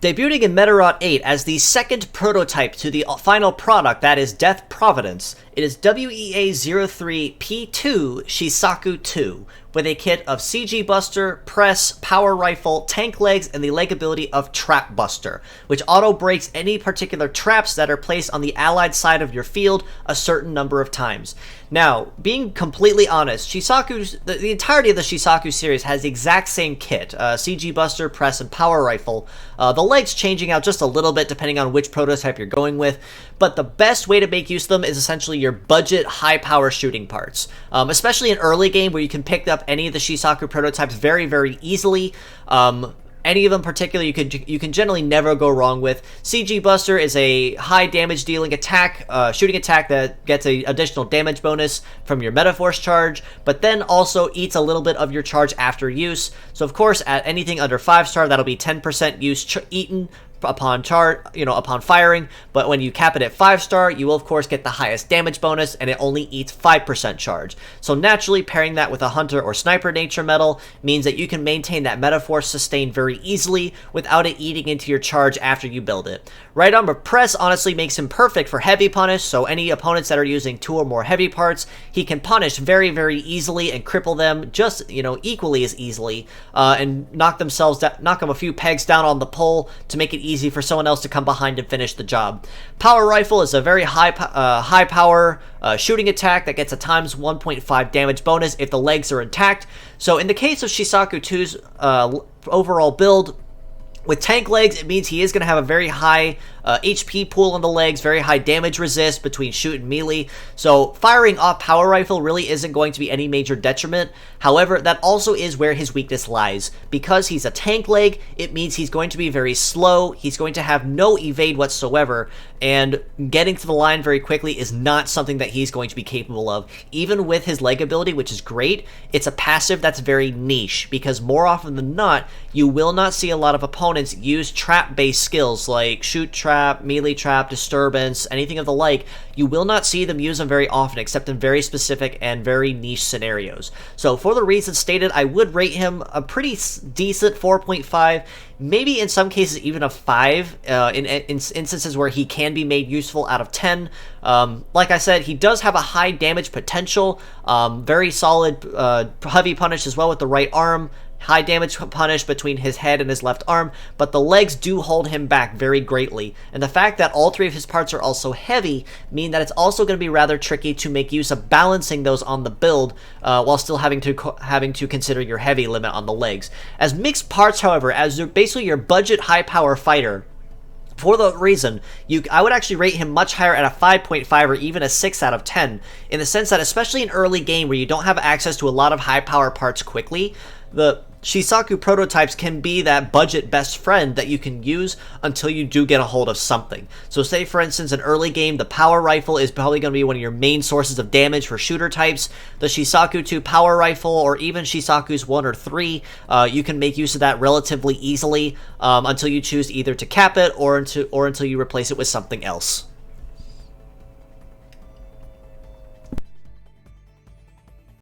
Debuting in Medarot 8 as the second prototype to the final product, that is Death Providence, it is WEA-03P2 Shisaku2, with a kit of CG Buster, Press, Power Rifle, Tank Legs, and the leg ability of Trap Buster, which auto-breaks any particular traps that are placed on the allied side of your field a certain number of times. Now, being completely honest, the entirety of the Shisaku series has the exact same kit, CG Buster, Press, and Power Rifle, the legs changing out just a little bit depending on which prototype you're going with, but the best way to make use of them is essentially your budget high-power shooting parts, especially in early game where you can pick up any of the Shisaku prototypes very, very easily. Any of them particularly you can generally never go wrong with. CG Buster is a high damage dealing attack, shooting attack that gets an additional damage bonus from your Metaforce charge, but then also eats a little bit of your charge after use. So of course, at anything under 5-star, that'll be 10% use eaten upon firing, but when you cap it at 5-star, you will of course get the highest damage bonus, and it only eats 5% charge. So naturally, pairing that with a Hunter or Sniper nature medal means that you can maintain that Metaforce sustain very easily without it eating into your charge after you build it. Right armor Press honestly makes him perfect for heavy punish, so any opponents that are using 2 or more heavy parts, he can punish very, very easily and cripple them just, equally as easily, and knock them a few pegs down on the pole to make it easy for someone else to come behind and finish the job. Power Rifle is a very high power shooting attack that gets a times 1.5 damage bonus if the legs are intact. So in the case of Shisaku2's overall build, with tank legs, it means he is going to have a very high HP pool on the legs, very high damage resist between shoot and melee, so firing off Power Rifle really isn't going to be any major detriment. However, that also is where his weakness lies. Because he's a tank leg, it means he's going to be very slow, he's going to have no evade whatsoever, and getting to the line very quickly is not something that he's going to be capable of. Even with his leg ability, which is great, it's a passive that's very niche, because more often than not, you will not see a lot of opponents use trap-based skills like shoot trap, melee trap, disturbance, anything of the like. You will not see them use them very often, except in very specific and very niche scenarios. So for the reasons stated, I would rate him a pretty decent 4.5, maybe in some cases even a 5, in instances where he can be made useful out of 10. Like I said, he does have a high damage potential, very solid heavy punish as well with the right arm, high damage punish between his head and his left arm, but the legs do hold him back very greatly. And the fact that all 3 of his parts are also heavy mean that it's also going to be rather tricky to make use of balancing those on the build while still having to consider your heavy limit on the legs. As mixed parts, however, as basically your budget high power fighter, for the reason, I would actually rate him much higher at a 5.5 or even a 6 out of 10, in the sense that especially in early game where you don't have access to a lot of high power parts quickly, the Shisaku prototypes can be that budget best friend that you can use until you do get a hold of something. So say for instance in early game, the Power Rifle is probably going to be one of your main sources of damage for shooter types. The Shisaku2 Power Rifle, or even Shisaku's 1 or 3, you can make use of that relatively easily until you choose either to cap it or until you replace it with something else.